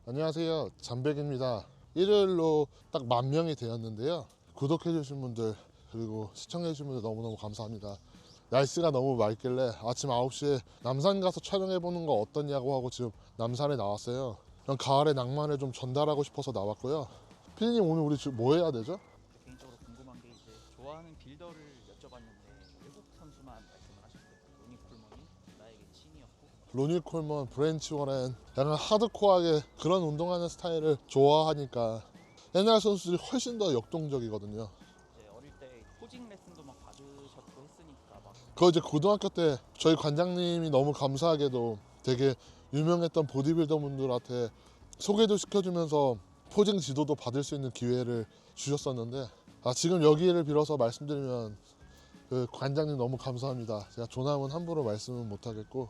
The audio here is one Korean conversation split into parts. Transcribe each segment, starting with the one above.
안녕하세요, 잠백입니다. 일요일로 딱 10,000명이 되었는데요. 구독해주신 분들 그리고 시청해주신 분들 너무너무 감사합니다. 날씨가 너무 맑길래 아침 9시에 남산 가서 촬영해보는 거 어떠냐고 하고 지금 남산에 나왔어요. 그냥 가을의 낭만을 좀 전달하고 싶어서 나왔고요. 피디님, 오늘 우리 지금 뭐 해야 되죠? 개인적으로 궁금한 게 이제 좋아하는 빌더를 여쭤봤는데 외국 선수만 말씀을 하셨어요. 로니 콜먼이 나에게 신이었고. 로니 콜먼, 브랜치 워렌, 약간 하드코어하게 그런 운동하는 스타일을 좋아하니까 옛날 선수들이 훨씬 더 역동적이거든요. 이제 어릴 때 포징 레슨도 막 받으셨고 했으니까 막 그거 이제 고등학교 때 저희 관장님이 너무 감사하게도 되게 유명했던 보디빌더 분들한테 소개도 시켜주면서 포징 지도도 받을 수 있는 기회를 주셨었는데, 지금 여기를 빌어서 말씀드리면 그 관장님 너무 감사합니다. 제가 조남은 함부로 말씀은 못하겠고,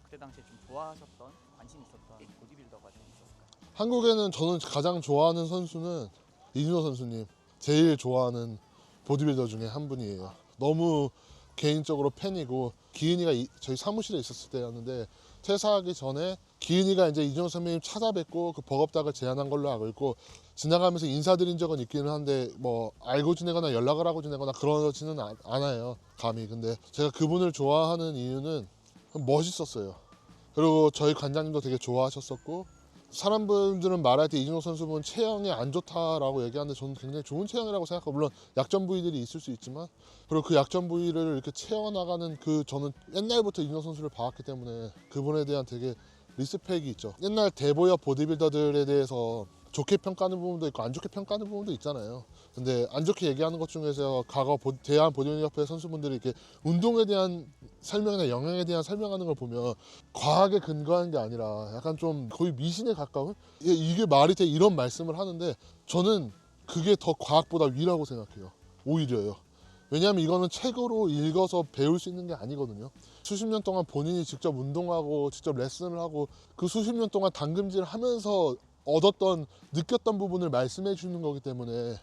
그때 당시에 좀 좋아하셨던 관심 있었던 보디빌더가 좀 있었을까요? 한국에는 저는 가장 좋아하는 선수는 이준호 선수님, 제일 좋아하는 보디빌더 중에 한 분이에요. 너무 개인적으로 팬이고, 기은이가 저희 사무실에 있었을 때였는데 퇴사하기 전에 기은이가 이제 이준호 선배님 찾아뵙고 그 버겁닥을 제안한 걸로 알고 있고, 지나가면서 인사드린 적은 있기는 한데 뭐 알고 지내거나 연락을 하고 지내거나 그러지는 않아요, 감히. 근데 제가 그분을 좋아하는 이유는 멋있었어요. 그리고 저희 관장님도 되게 좋아하셨었고, 사람들은 말할 때 이준호 선수는 체형이 안 좋다라고 얘기하는데 저는 굉장히 좋은 체형이라고 생각하고, 물론 약점 부위들이 있을 수 있지만, 그리고 그 약점 부위를 이렇게 채워나가는 저는 옛날부터 이준호 선수를 봐왔기 때문에 그분에 대한 되게 리스펙이 있죠. 옛날 대보여 보디빌더들에 대해서 좋게 평가하는 부분도 있고 안 좋게 평가하는 부분도 있잖아요. 근데 안 좋게 얘기하는 것 중에서 과거 대한 보디빌더협회 선수분들이 이렇게 운동에 대한 설명이나 영양에 대한 설명하는 걸 보면 과학에 근거한 게 아니라 약간 좀 거의 미신에 가까운, 이게 말이 돼, 이런 말씀을 하는데 저는 그게 더 과학보다 위라고 생각해요. 오히려요. 왜냐하면 이거는 책으로 읽어서 배울 수 있는 게 아니거든요. 수십 년 동안 본인이 직접 운동하고 직접 레슨을 하고 그 수십 년 동안 당금질을 하면서 느꼈던 부분을 말씀해 주는 거기 때문에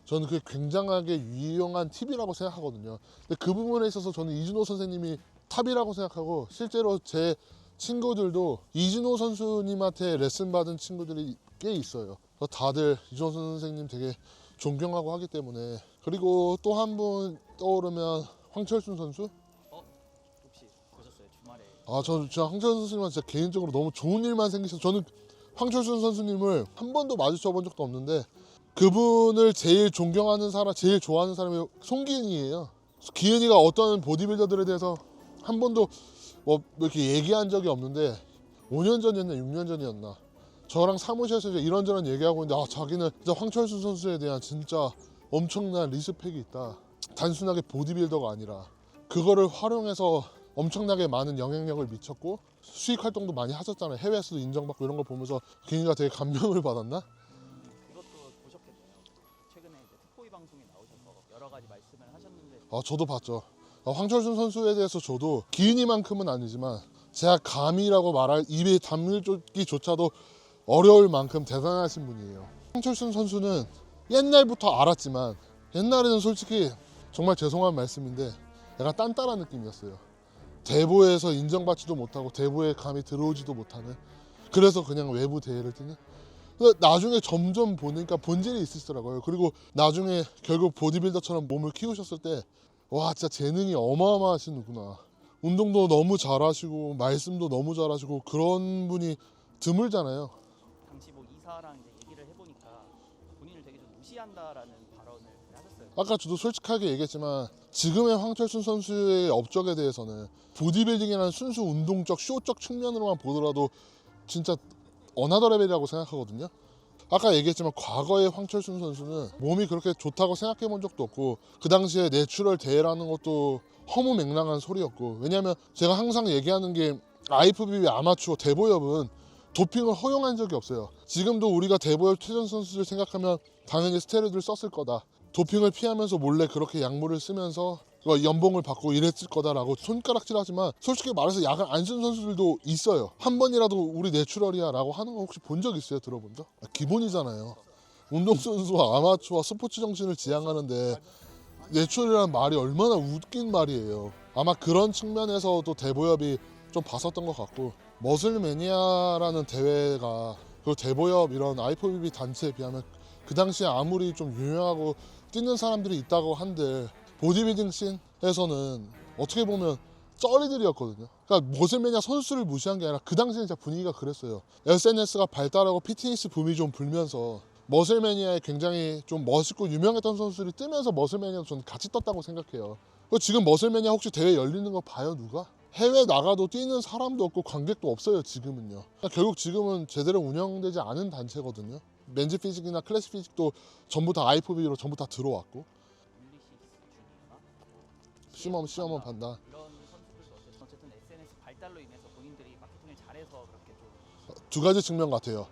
저는 그게 굉장하게 유용한 팁이라고 생각하거든요. 근데 그 부분에 있어서 저는 이준호 선생님이 탑이라고 생각하고, 실제로 제 친구들도 이준호 선수님한테 레슨 받은 친구들이 꽤 있어요. 다들 이준호 선생님 되게 존경하고 하기 때문에. 그리고 또 한 분 떠오르면 황철순 선수? 혹시 보셨어요? 주말에 저는 진짜 황철순 선수님은 진짜 개인적으로 너무 좋은 일만 생기셔서, 저는 황철순 선수님을 한 번도 마주쳐 본 적도 없는데 그분을 제일 존경하는 사람, 제일 좋아하는 사람이 송기은이에요. 기은이가 어떤 보디빌더들에 대해서 한 번도 뭐 이렇게 얘기한 적이 없는데 5년 전이었나 6년 전이었나 저랑 사무실에서 이제 이런저런 얘기하고 있는데, 자기는 진짜 황철순 선수에 대한 진짜 엄청난 리스펙이 있다. 단순하게 보디빌더가 아니라 그거를 활용해서 엄청나게 많은 영향력을 미쳤고 수익 활동도 많이 하셨잖아요. 해외에서도 인정받고 이런 거 보면서 기은이가 되게 감명을 받았나? 그것도 보셨겠네요. 최근에 이제 특보이 방송에 나오셔서 여러 가지 말씀을 하셨는데 저도 봤죠. 황철순 선수에 대해서 저도 기은이만큼은 아니지만 제가 감이라고 말할 입에 담기조차도 어려울 만큼 대단하신 분이에요. 황철순 선수는 옛날부터 알았지만 옛날에는 솔직히 정말 죄송한 말씀인데 약간 딴따란 느낌이었어요. 대보에서 인정받지도 못하고 대보에 감히 들어오지도 못하는, 그래서 그냥 외부 대회를 뛰는. 나중에 점점 보니까 본질이 있으시더라고요. 그리고 나중에 결국 보디빌더처럼 몸을 키우셨을 때 와, 진짜 재능이 어마어마하시는구나. 운동도 너무 잘하시고 말씀도 너무 잘하시고 그런 분이 드물잖아요. 당시 뭐 이사랑 이제 얘기를 해보니까 본인을 되게 좀 무시한다라는 발언을 하셨어요. 아까 저도 솔직하게 얘기했지만 지금의 황철순 선수의 업적에 대해서는 보디빌딩이라는 순수 운동적 쇼적 측면으로만 보더라도 진짜 어나더 레벨이라고 생각하거든요. 아까 얘기했지만 과거의 황철순 선수는 몸이 그렇게 좋다고 생각해 본 적도 없고 그 당시에 내추럴 대회라는 것도 허무맹랑한 소리였고, 왜냐면 제가 항상 얘기하는 게 IFBB 아마추어 대보협은 도핑을 허용한 적이 없어요. 지금도 우리가 대보협 최전 선수들 생각하면 당연히 스테로이드를 썼을 거다, 도핑을 피하면서 몰래 그렇게 약물을 쓰면서 연봉을 받고 이랬을 거다라고 손가락질하지만, 솔직히 말해서 약을 안 쓴 선수들도 있어요. 한 번이라도 우리 내추럴이야 라고 하는 거 혹시 본 적 있어요? 들어본 적? 기본이잖아요. 운동선수와 아마추어 스포츠 정신을 지향하는데 내추럴이라는 말이 얼마나 웃긴 말이에요. 아마 그런 측면에서도 대보협이 좀 봤었던 것 같고, 머슬매니아라는 대회가 그리고 대보협 이런 IFBB 단체에 비하면 그 당시에 아무리 좀 유명하고 뛰는 사람들이 있다고 한들 보디빌딩 씬에서는 어떻게 보면 쩌리들이었거든요. 그러니까 머슬매니아 선수를 무시한 게 아니라 그 당시에 진짜 분위기가 그랬어요. SNS가 발달하고 피트니스 붐이 좀 불면서 머슬매니아에 굉장히 좀 멋있고 유명했던 선수들이 뜨면서 머슬매니아도 저는 같이 떴다고 생각해요. 그리고 지금 머슬매니아 혹시 대회 열리는 거 봐요 누가? 해외 나가도 뛰는 사람도 없고 관객도 없어요 지금은요. 그러니까 결국 지금은 제대로 운영되지 않은 단체거든요. 맨즈 피직이나 클래식 피직도 전부 다 IFBB로 전부 다 들어왔고 시험은 판다. 이런 선수들도 어쨌든 SNS 발달로 인해서 본인들이 마케팅을 잘해서 그렇게 좀 두 가지 측면 같아요.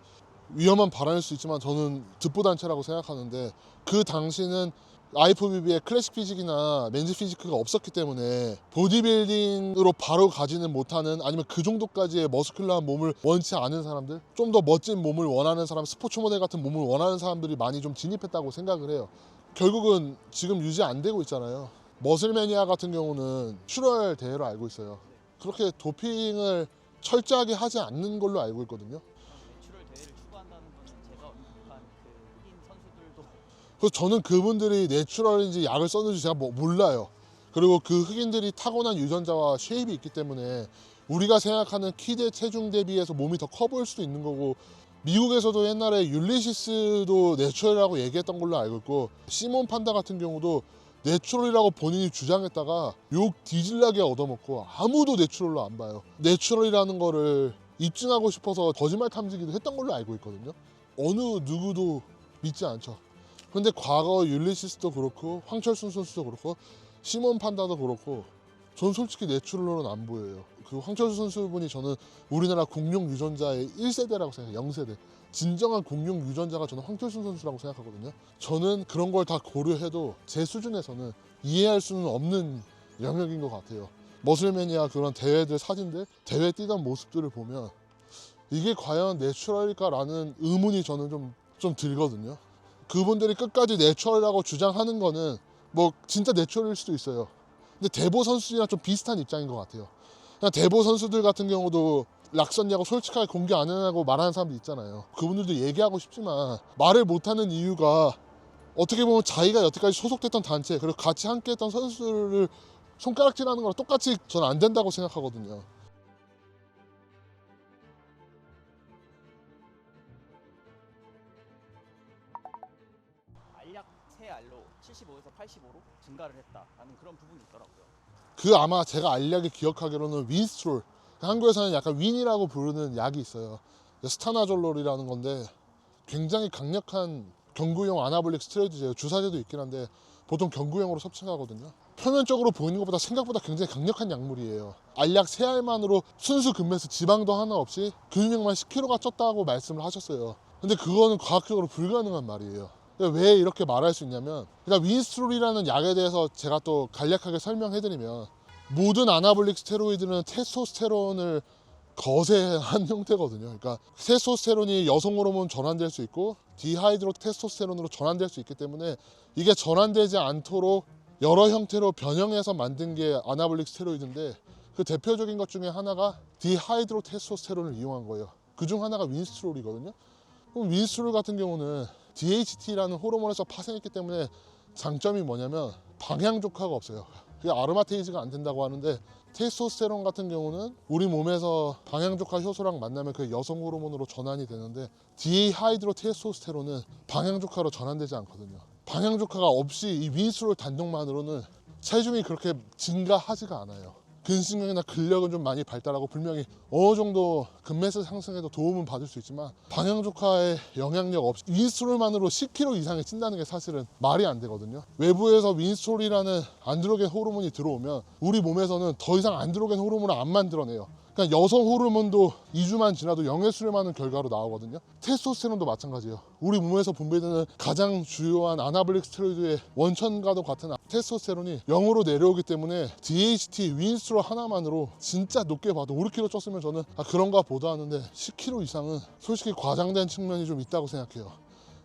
위험한 발언일 수 있지만 저는 득보 단체라고 생각하는데 그 당시는 IFBB에 클래식 피직이나 맨즈 피지크가 없었기 때문에 보디빌딩으로 바로 가지는 못하는 아니면 그 정도까지의 머스큘러한 몸을 원치 않은 사람들, 좀 더 멋진 몸을 원하는 사람, 스포츠 모델 같은 몸을 원하는 사람들이 많이 좀 진입했다고 생각을 해요. 결국은 지금 유지 안 되고 있잖아요. 머슬매니아 같은 경우는 출혈 대회로 알고 있어요. 그렇게 도핑을 철저하게 하지 않는 걸로 알고 있거든요. 내추럴 대회를 추구한다는 거는 제가 언급한 그 흑인 선수들도 그래서 저는 그분들이 내추럴인지 약을 썼는지 제가 몰라요. 그리고 그 흑인들이 타고난 유전자와 쉐입이 있기 때문에 우리가 생각하는 키 대 체중 대비해서 몸이 더 커 보일 수도 있는 거고, 미국에서도 옛날에 율리시스도 내추럴이라고 얘기했던 걸로 알고 있고, 시몬 판다 같은 경우도 내추럴이라고 본인이 주장했다가 욕 뒤질나게 얻어먹고 아무도 내추럴로 안 봐요. 내추럴이라는 거를 입증하고 싶어서 거짓말 탐지기도 했던 걸로 알고 있거든요. 어느 누구도 믿지 않죠. 근데 과거 율리시스도 그렇고 황철순 선수도 그렇고 시몬 판다도 그렇고 전 솔직히 내추럴로는 안 보여요. 그 황철순 선수분이 저는 우리나라 공룡 유전자의 1세대라고 생각해요. 0세대. 진정한 공룡 유전자가 저는 황철순 선수라고 생각하거든요. 저는 그런 걸 다 고려해도 제 수준에서는 이해할 수는 없는 영역인 것 같아요. 머슬매니아 그런 대회들 사진들, 대회 뛰던 모습들을 보면 이게 과연 내추럴일까라는 의문이 저는 좀 들거든요. 그분들이 끝까지 내추럴이라고 주장하는 거는 뭐 진짜 내추럴일 수도 있어요. 근데 대보 선수들이랑 좀 비슷한 입장인 것 같아요. 그냥 대보 선수들 같은 경우도 락섰냐고 솔직하게 공개 안 하냐고 말하는 사람도 있잖아요. 그분들도 얘기하고 싶지만 말을 못하는 이유가 어떻게 보면 자기가 여태까지 소속됐던 단체 그리고 같이 함께했던 선수를 손가락질하는 거랑 똑같이 저는 안 된다고 생각하거든요. 알약 새 알로 75에서 85로 증가를 했다라는 그런 부분이 있더라고요. 그 아마 제가 알약을 기억하기로는 윈스트롤, 한국에서는 약간 윈이라고 부르는 약이 있어요. 스타나졸롤이라는 건데 굉장히 강력한 경구용 아나볼릭 스테로이드제예요. 주사제도 있긴 한데 보통 경구용으로 섭취하거든요. 표면적으로 보이는 것보다 생각보다 굉장히 강력한 약물이에요. 알약 3알만으로 순수 근매스 지방도 하나 없이 근육량만 10kg가 쪘다고 말씀을 하셨어요. 근데 그거는 과학적으로 불가능한 말이에요. 왜 이렇게 말할 수 있냐면, 일단 윈스트롤이라는 약에 대해서 제가 또 간략하게 설명해드리면, 모든 아나볼릭 스테로이드는 테스토스테론을 거세한 형태거든요. 그러니까 테스토스테론이 여성 호르몬 전환될 수 있고 디하이드로 테스토스테론으로 전환될 수 있기 때문에 이게 전환되지 않도록 여러 형태로 변형해서 만든 게 아나볼릭 스테로이드인데, 그 대표적인 것 중에 하나가 디하이드로 테스토스테론을 이용한 거예요. 그중 하나가 윈스트롤이거든요. 그럼 윈스트롤 같은 경우는 DHT라는 호르몬에서 파생했기 때문에 장점이 뭐냐면 방향 조카가 없어요. 그게 아로마테이즈가 안 된다고 하는데, 테스토스테론 같은 경우는 우리 몸에서 방향 조카 효소랑 만나면 그 여성 호르몬으로 전환이 되는데, 디하이드로 테스토스테론은 방향 조카로 전환되지 않거든요. 방향 조카가 없이 이 윈스트롤 단독만으로는 체중이 그렇게 증가하지가 않아요. 근신경이나 근력은 좀 많이 발달하고 분명히 어느 정도 근매스 상승에도 도움은 받을 수 있지만 방향 조카의 영향력 없이 윈스트롤만으로 10kg 이상이 찐다는 게 사실은 말이 안 되거든요. 외부에서 윈스트롤이라는 안드로겐 호르몬이 들어오면 우리 몸에서는 더 이상 안드로겐 호르몬을 안 만들어내요. 그러니까 여성 호르몬도 2주만 지나도 영해 수렴하는 결과로 나오거든요. 테스토스테론도 마찬가지예요. 우리 몸에서 분비되는 가장 주요한 아나볼릭 스테로이드의 원천과도 같은 테스토스테론이 0으로 내려오기 때문에 DHT, 윈스트롤 하나만으로 진짜 높게 봐도 5kg 쪘으면 저는 그런가 보다 하는데 10kg 이상은 솔직히 과장된 측면이 좀 있다고 생각해요.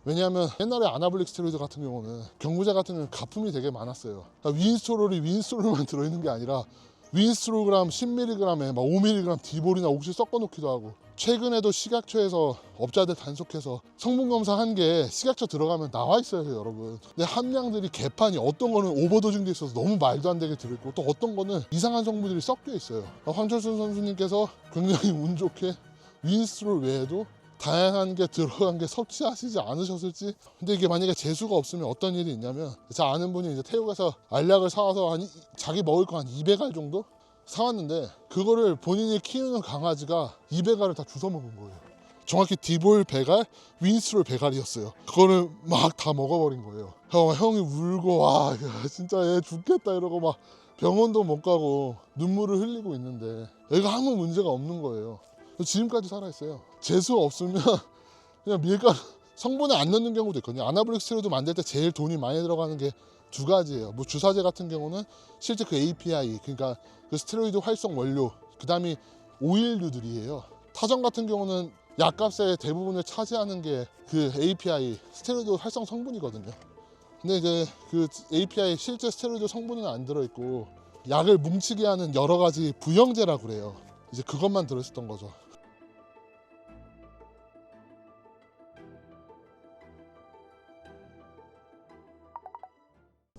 왜냐하면 옛날에 아나볼릭 스테로이드 같은 경우는 경구제 같은 경우는 가품이 되게 많았어요. 그러니까 윈스트롤이 윈스트롤만 들어있는 게 아니라 윈스트롤그램 10mg에 막 5mg 디볼이나 옥시 섞어놓기도 하고, 최근에도 식약처에서 업자들 단속해서 성분 검사한 게 식약처 들어가면 나와 있어요, 여러분. 근데 함량들이 개판이 어떤 거는 오버도징돼 있어서 너무 말도 안 되게 들어있고, 또 어떤 거는 이상한 성분들이 섞여 있어요. 황철순 선수님께서 굉장히 운 좋게 윈스트롤 외에도 다양한 게 들어간 게 섭취하시지 않으셨을지. 근데 이게 만약에 재수가 없으면 어떤 일이 있냐면, 제 아는 분이 이제 태국에서 알약을 사와서 자기 먹을 거 한 200알 정도 사왔는데, 그거를 본인이 키우는 강아지가 200알을 다 주워 먹은 거예요. 정확히 디볼 100알, 윈스트롤 100알이었어요. 그거를 막 다 먹어버린 거예요. 형이 울고, 와 진짜 얘 죽겠다 이러고 막 병원도 못 가고 눈물을 흘리고 있는데, 얘가 아무 문제가 없는 거예요. 지금까지 살아있어요. 재수 없으면 그냥 밀가루 성분에 안 넣는 경우도 있거든요. 아나볼릭 스테로이드 만들 때 제일 돈이 많이 들어가는 게 두 가지예요. 뭐 주사제 같은 경우는 실제 그 API, 그러니까 그 스테로이드 활성 원료, 그 다음이 오일류들이에요. 타전 같은 경우는 약값의 대부분을 차지하는 게 그 API, 스테로이드 활성 성분이거든요. 근데 이제 그 API 실제 스테로이드 성분은 안 들어있고, 약을 뭉치게 하는 여러 가지 부영제라고 그래요. 이제 그것만 들어있었던 거죠.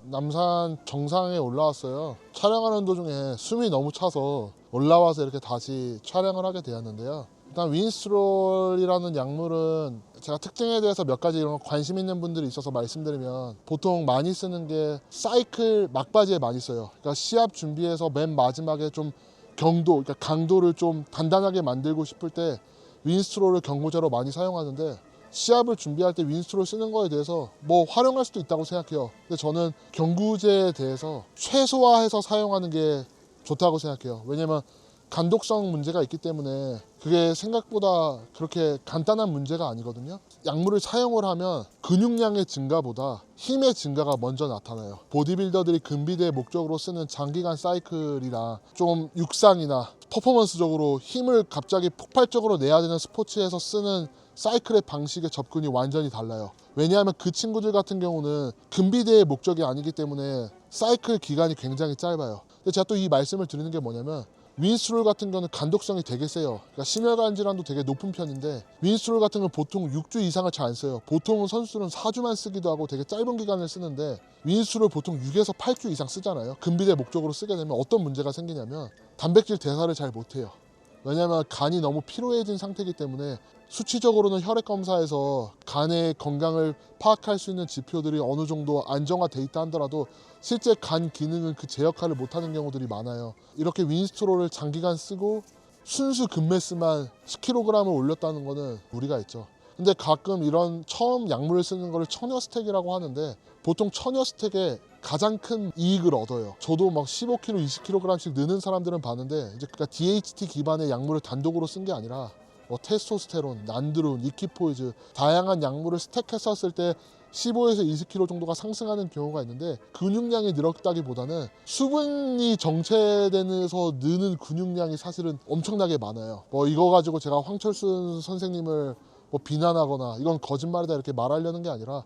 남산 정상에 올라왔어요. 촬영하는 도중에 숨이 너무 차서 올라와서 이렇게 다시 촬영을 하게 되었는데요. 일단 윈스트롤이라는 약물은 제가 특징에 대해서 몇 가지 이런 관심 있는 분들이 있어서 말씀드리면, 보통 많이 쓰는 게 사이클 막바지에 많이 써요. 그러니까 시합 준비해서 맨 마지막에 좀 그러니까 강도를 좀 단단하게 만들고 싶을 때 윈스트롤을 경고제로 많이 사용하는데, 시합을 준비할 때 윈스트롤 쓰는 거에 대해서 뭐 활용할 수도 있다고 생각해요. 근데 저는 경구제에 대해서 최소화해서 사용하는 게 좋다고 생각해요. 왜냐면 간독성 문제가 있기 때문에 그게 생각보다 그렇게 간단한 문제가 아니거든요. 약물을 사용을 하면 근육량의 증가보다 힘의 증가가 먼저 나타나요. 보디빌더들이 근비대 목적으로 쓰는 장기간 사이클이나 좀 육상이나 퍼포먼스적으로 힘을 갑자기 폭발적으로 내야 되는 스포츠에서 쓰는 사이클의 방식의 접근이 완전히 달라요. 왜냐하면 그 친구들 같은 경우는 근비대의 목적이 아니기 때문에 사이클 기간이 굉장히 짧아요. 근데 제가 또 이 말씀을 드리는 게 뭐냐면, 윈스트롤 같은 거는 간독성이 되게 세요. 그러니까 심혈관 질환도 되게 높은 편인데, 윈스트롤 같은 건 보통 6주 이상을 잘 안 써요. 보통은 선수들은 4주만 쓰기도 하고 되게 짧은 기간을 쓰는데, 윈스트롤 보통 6에서 8주 이상 쓰잖아요. 근비대 목적으로 쓰게 되면 어떤 문제가 생기냐면, 단백질 대사를 잘 못해요. 왜냐하면 간이 너무 피로해진 상태이기 때문에 수치적으로는 혈액 검사에서 간의 건강을 파악할 수 있는 지표들이 어느 정도 안정화돼 있다 하더라도 실제 간 기능은 그 제 역할을 못하는 경우들이 많아요. 이렇게 윈스트롤을 장기간 쓰고 순수 금메스만 10kg을 올렸다는 거는 무리가 있죠. 근데 가끔 이런 처음 약물을 쓰는 거를 처녀 스택이라고 하는데, 보통 처녀 스택에 가장 큰 이익을 얻어요. 저도 막 15kg, 20kg씩 느는 사람들은 봤는데, 이제 그러니까 DHT 기반의 약물을 단독으로 쓴 게 아니라 뭐 테스토스테론, 난드론, 이키포이즈 다양한 약물을 스택했었을 때 15에서 20kg 정도가 상승하는 경우가 있는데, 근육량이 늘었다기보다는 수분이 정체되면서 느는 근육량이 사실은 엄청나게 많아요. 뭐 이거 가지고 제가 황철순 선생님을 뭐 비난하거나 이건 거짓말이다 이렇게 말하려는 게 아니라,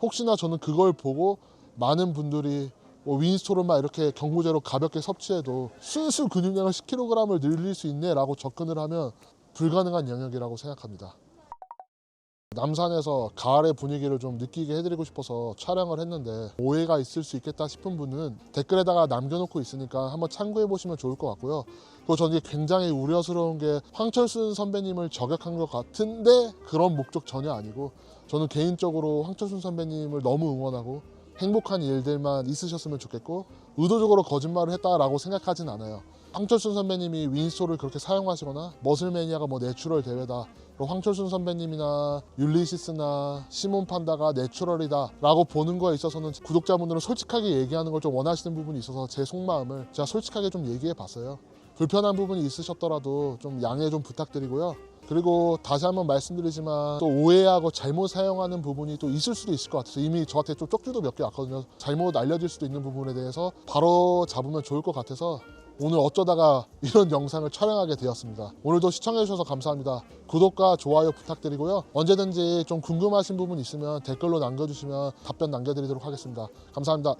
혹시나 저는 그걸 보고 많은 분들이 뭐 윈스트롤만 이렇게 경구제로 가볍게 섭취해도 순수 근육량을 10kg을 늘릴 수 있네 라고 접근을 하면 불가능한 영역이라고 생각합니다. 남산에서 가을의 분위기를 좀 느끼게 해드리고 싶어서 촬영을 했는데, 오해가 있을 수 있겠다 싶은 분은 댓글에다가 남겨놓고 있으니까 한번 참고해 보시면 좋을 것 같고요. 그리고 저는 굉장히 우려스러운 게, 황철순 선배님을 저격한 것 같은데 그런 목적 전혀 아니고, 저는 개인적으로 황철순 선배님을 너무 응원하고 행복한 일들만 있으셨으면 좋겠고, 의도적으로 거짓말을 했다라고 생각하진 않아요. 황철순 선배님이 윈스트롤을 그렇게 사용하시거나 머슬매니아가 뭐 내추럴 대회다, 황철순 선배님이나 율리시스나 시몬 판다가 내추럴이다 라고 보는 거에 있어서는 구독자분들은 솔직하게 얘기하는 걸 좀 원하시는 부분이 있어서 제 속마음을 제가 솔직하게 좀 얘기해 봤어요. 불편한 부분이 있으셨더라도 좀 양해 좀 부탁드리고요. 그리고 다시 한번 말씀드리지만, 또 오해하고 잘못 사용하는 부분이 또 있을 수도 있을 것 같아서, 이미 저한테 좀 쪽지도 몇 개 왔거든요. 잘못 알려질 수도 있는 부분에 대해서 바로 잡으면 좋을 것 같아서 오늘 어쩌다가 이런 영상을 촬영하게 되었습니다. 오늘도 시청해주셔서 감사합니다. 구독과 좋아요 부탁드리고요. 언제든지 좀 궁금하신 부분 있으면 댓글로 남겨주시면 답변 남겨드리도록 하겠습니다. 감사합니다.